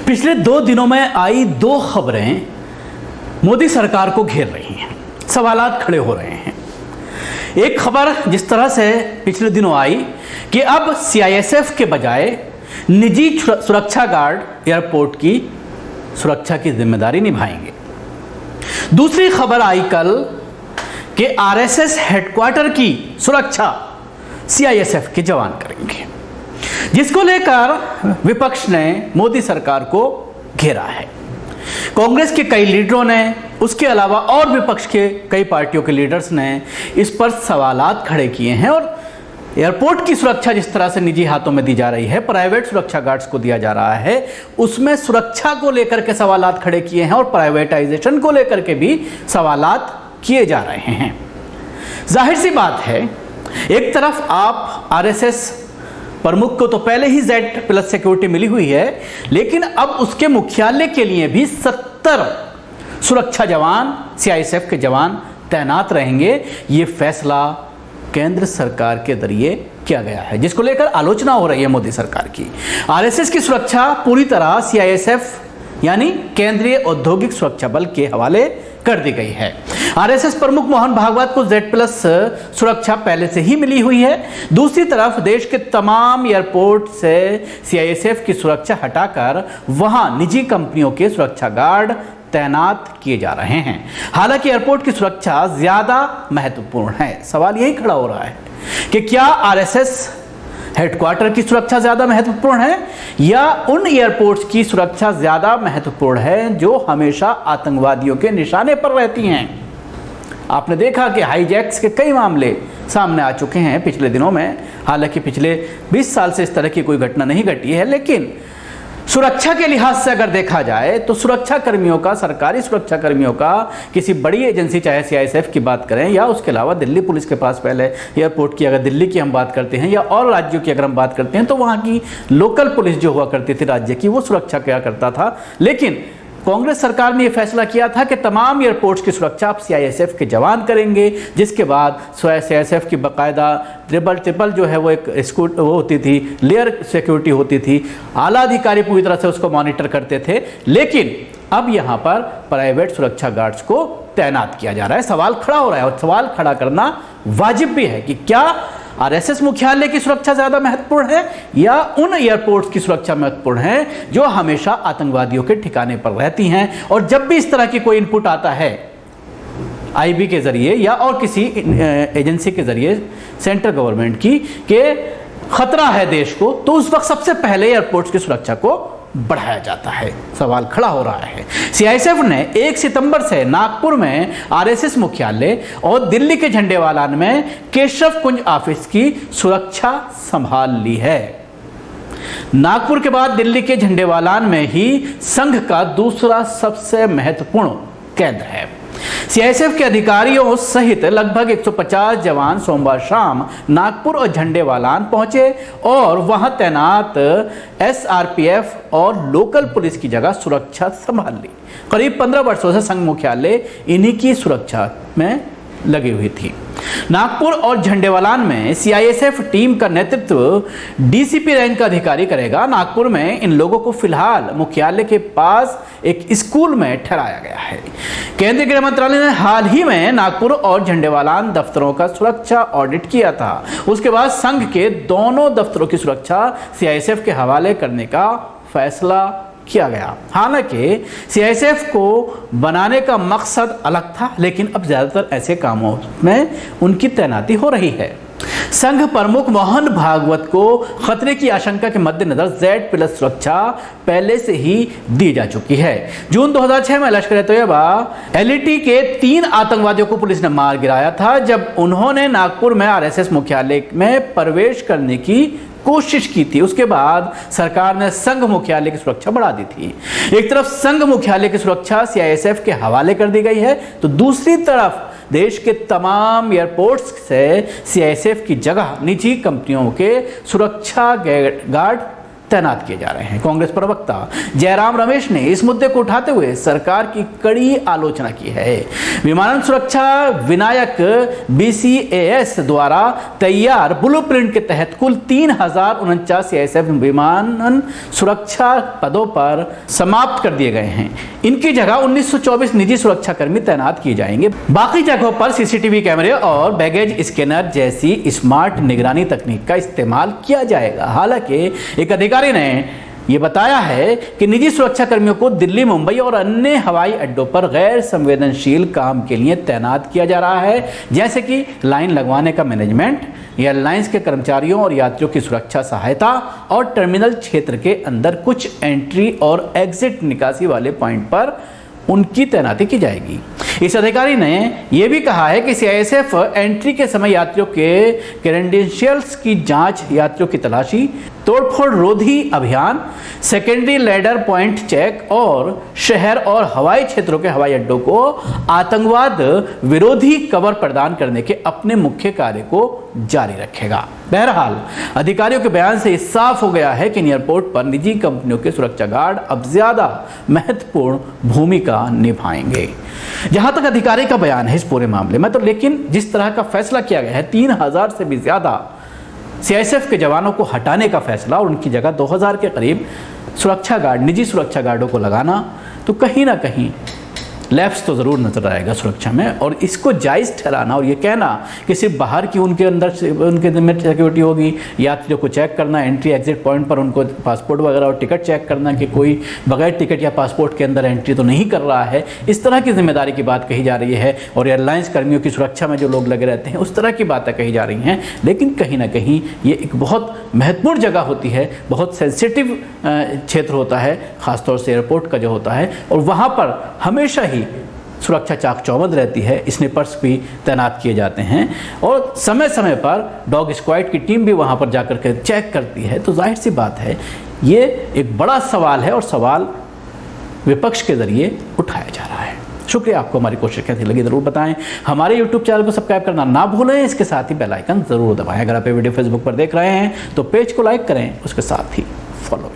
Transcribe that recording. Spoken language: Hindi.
पिछले 2 दिनों में आई 2 खबरें मोदी सरकार को घेर रही हैं, सवालात खड़े हो रहे हैं। एक खबर जिस तरह से पिछले दिनों आई कि अब सीआईएसएफ के बजाय निजी सुरक्षा गार्ड एयरपोर्ट की सुरक्षा की जिम्मेदारी निभाएंगे। दूसरी खबर आई कल कि आरएसएस हेडक्वार्टर की सुरक्षा सीआईएसएफ के जवान करेंगे, जिसको लेकर विपक्ष ने मोदी सरकार को घेरा है। कांग्रेस के कई लीडरों ने, उसके अलावा और विपक्ष के कई पार्टियों के लीडर्स ने इस पर सवालात खड़े किए हैं और एयरपोर्ट की सुरक्षा जिस तरह से निजी हाथों में दी जा रही है, प्राइवेट सुरक्षा गार्ड्स को दिया जा रहा है, उसमें सुरक्षा को लेकर के सवालात खड़े किए हैं और प्राइवेटाइजेशन को लेकर के भी सवालात किए जा रहे हैं। जाहिर सी बात है, एक तरफ आप आरएसएस प्रमुख को तो पहले ही Z+ सिक्योरिटी मिली हुई है, लेकिन अब उसके मुख्यालय के लिए भी 70 सुरक्षा जवान, सीआईएसएफ के जवान तैनात रहेंगे। ये फैसला केंद्र सरकार के जरिए किया गया है, जिसको लेकर आलोचना हो रही है मोदी सरकार की। आरएसएस की सुरक्षा पूरी तरह सीआईएसएफ यानी केंद्रीय औद्योगिक सुरक्षा बल के हवाले कर दी गई है। आरएसएस प्रमुख मोहन भागवत को Z+ सुरक्षा पहले से ही मिली हुई है। दूसरी तरफ देश के तमाम एयरपोर्ट से सीआईएसएफ की सुरक्षा हटाकर वहां निजी कंपनियों के सुरक्षा गार्ड तैनात किए जा रहे हैं। हालांकि एयरपोर्ट की सुरक्षा ज्यादा महत्वपूर्ण है। सवाल यही खड़ा हो रहा है कि क्या आरएसएस हेडक्वार्टर की सुरक्षा ज्यादा महत्वपूर्ण है या उन एयरपोर्ट्स की सुरक्षा ज्यादा महत्वपूर्ण है जो हमेशा आतंकवादियों के निशाने पर रहती हैं। आपने देखा कि हाईजैक्स के कई मामले सामने आ चुके हैं पिछले दिनों में। हालांकि पिछले 20 साल से इस तरह की कोई घटना नहीं घटी है, लेकिन सुरक्षा के लिहाज से अगर देखा जाए तो सुरक्षा कर्मियों का, सरकारी सुरक्षा कर्मियों का, किसी बड़ी एजेंसी चाहे सीआईएसएफ की बात करें या उसके अलावा दिल्ली पुलिस के पास पहले एयरपोर्ट की, अगर दिल्ली की हम बात करते हैं या और राज्यों की अगर हम बात करते हैं तो वहाँ की लोकल पुलिस जो हुआ करती थी राज्य की, वो सुरक्षा क्या करता था। लेकिन कांग्रेस सरकार ने यह फैसला किया था कि तमाम एयरपोर्ट्स की सुरक्षा आप सीआईएसएफ के जवान करेंगे, जिसके बाद सीआईएसएफ की बाकायदा ट्रिपल जो है वो एक वो होती थी, लेयर सिक्योरिटी होती थी। आला अधिकारी पूरी तरह से उसको मॉनिटर करते थे, लेकिन अब यहाँ पर प्राइवेट सुरक्षा गार्ड्स को तैनात किया जा रहा है। सवाल खड़ा हो रहा है और सवाल खड़ा करना वाजिब भी है कि क्या आरएसएस मुख्यालय की सुरक्षा ज्यादा महत्वपूर्ण है या उन एयरपोर्ट्स की सुरक्षा महत्वपूर्ण है जो हमेशा आतंकवादियों के ठिकाने पर रहती हैं। और जब भी इस तरह की कोई इनपुट आता है आईबी के जरिए या और किसी एजेंसी के जरिए सेंट्रल गवर्नमेंट की कि खतरा है देश को, तो उस वक्त सबसे पहले एयरपोर्ट्स की सुरक्षा को बढ़ाया जाता है। सवाल खड़ा हो रहा है। सीआईएसएफ ने 1 सितंबर से नागपुर में आरएसएस मुख्यालय और दिल्ली के झंडेवालान में केशव कुंज ऑफिस की सुरक्षा संभाल ली है। नागपुर के बाद दिल्ली के झंडेवालान में ही संघ का दूसरा सबसे महत्वपूर्ण केंद्र है। सीआईएसएफ के अधिकारियों सहित लगभग 150 जवान सोमवार शाम नागपुर और झंडेवालान पहुंचे और वहां तैनात एसआरपीएफ और लोकल पुलिस की जगह सुरक्षा संभाल ली। करीब 15 वर्षों से संघ मुख्यालय इन्हीं की सुरक्षा में लगी हुई थी। नागपुर और झंडेवालान में सीआईएसएफ टीम का नेतृत्व डीसीपी रैंक का अधिकारी करेगा। नागपुर में इन लोगों को फिलहाल मुख्यालय के पास एक स्कूल में ठहराया गया है। केंद्रीय गृह मंत्रालय ने हाल ही में नागपुर और झंडेवालान दफ्तरों का सुरक्षा ऑडिट किया था। उसके बाद संघ के दोनों दफ्तरों की सुरक्षा सीआईएसएफ के हवाले करने का फैसला किया गया। हालांकि सीआईएसएफ को बनाने का मकसद अलग था, लेकिन अब ज्यादातर ऐसे कामों में उनकी तैनाती हो रही है। संघ प्रमुख मोहन भागवत को खतरे की आशंका के मद्देनजर Z+ सुरक्षा पहले से ही दी जा चुकी है। जून 2006 में लश्कर-ए-तैयबा LET के 3 आतंकवादियों को पुलिस ने मार गिराया था, जब उन्होंने नागपुर में आरएसएस मुख्यालय में प्रवेश करने की कोशिश की थी। उसके बाद सरकार ने संघ मुख्यालय की सुरक्षा बढ़ा दी थी। एक तरफ संघ मुख्यालय की सुरक्षा सीआईएसएफ के हवाले कर दी गई है, तो दूसरी तरफ देश के तमाम एयरपोर्ट्स से सीआईएसएफ की जगह निजी कंपनियों के सुरक्षा गार्ड तैनात किए जा रहे हैं। कांग्रेस प्रवक्ता जयराम रमेश ने इस मुद्दे को उठाते हुए सरकार की कड़ी आलोचना की है। विमानन सुरक्षा विनायक BCAS द्वारा तैयार ब्लूप्रिंट के तहत कुल 3049 CISF विमानन सुरक्षा पदों पर समाप्त कर दिए गए हैं। इनकी जगह 1924 निजी सुरक्षाकर्मी तैनात किए जाएंगे। बाकी जगहों पर CCTV कैमरे और बैगेज स्कैनर जैसी स्मार्ट निगरानी तकनीक का इस्तेमाल किया जाएगा। हालांकि एक अधिकारी ने यह बताया है कि निजी सुरक्षा कर्मियों को दिल्ली, मुंबई और अन्य हवाई अड्डों पर गैर संवेदनशील काम के लिए तैनात किया जा रहा है, जैसे कि लाइन लगवाने का मैनेजमेंट, एयरलाइंस के कर्मचारियों और यात्रियों की सुरक्षा सहायता और टर्मिनल क्षेत्र के अंदर कुछ एंट्री और एग्जिट निकासी वाले पॉइंट पर उनकी तैनाती की जाएगी। इस अधिकारी ने यह भी कहा है कि CISF एंट्री के समय यात्रियों के क्रेडेंशियल्स की जांच, यात्रियों की तलाशी, तोड़फोड़ रोधी अभियान, सेकेंडरी लैडर पॉइंट चेक और शहर और हवाई क्षेत्रों के हवाई अड्डों को आतंकवाद विरोधी कवर प्रदान करने के अपने मुख्य कार्य को जारी रखेगा। बहरहाल अधिकारियों के बयान से साफ हो गया है कि एयरपोर्ट पर निजी कंपनियों के सुरक्षा गार्ड अब ज्यादा महत्वपूर्ण भूमिका निभाएंगे। जहां तक अधिकारी का बयान है इस पूरे मामले में, तो लेकिन जिस तरह का फैसला किया गया है, 3000 से भी ज्यादा CISF के जवानों को हटाने का फैसला और उनकी जगह 2000 के करीब सुरक्षा गार्ड, निजी सुरक्षा गार्डों को लगाना, तो कहीं ना कहीं लैप्स तो ज़रूर नजर आएगा सुरक्षा में। और इसको जायज़ ठहराना और ये कहना कि सिर्फ बाहर की उनके अंदर उनके में सिक्योरिटी होगी, यात्रियों को चेक करना, एंट्री एग्जिट पॉइंट पर उनको पासपोर्ट वगैरह और टिकट चेक करना कि कोई बगैर टिकट या पासपोर्ट के अंदर एंट्री तो नहीं कर रहा है, इस तरह की जिम्मेदारी की बात कही जा रही है। और एयरलाइंस कर्मियों की सुरक्षा में जो लोग लगे रहते हैं, उस तरह की बातें कही जा रही हैं। लेकिन कहीं ना कहीं ये एक बहुत महत्वपूर्ण जगह होती है, बहुत सेंसिटिव क्षेत्र होता है, खासतौर से एयरपोर्ट का जो होता है, और वहाँ पर हमेशा ही सुरक्षा चाक चौबंद रहती है। स्नीपर्स भी तैनात किए जाते हैं और समय समय पर डॉग स्क्वाड की टीम भी वहाँ पर जाकर के चेक करती है। तो जाहिर सी बात है, ये एक बड़ा सवाल है और सवाल विपक्ष के जरिए उठाया जा रहा है। शुक्रिया, आपको हमारी कोशिश कैसी लगी ज़रूर बताएं। हमारे YouTube चैनल को सब्सक्राइब करना ना भूलें, इसके साथ ही बेल आइकन ज़रूर दबाएं। अगर आप ये वीडियो फेसबुक पर देख रहे हैं तो पेज को लाइक करें, उसके साथ ही फॉलो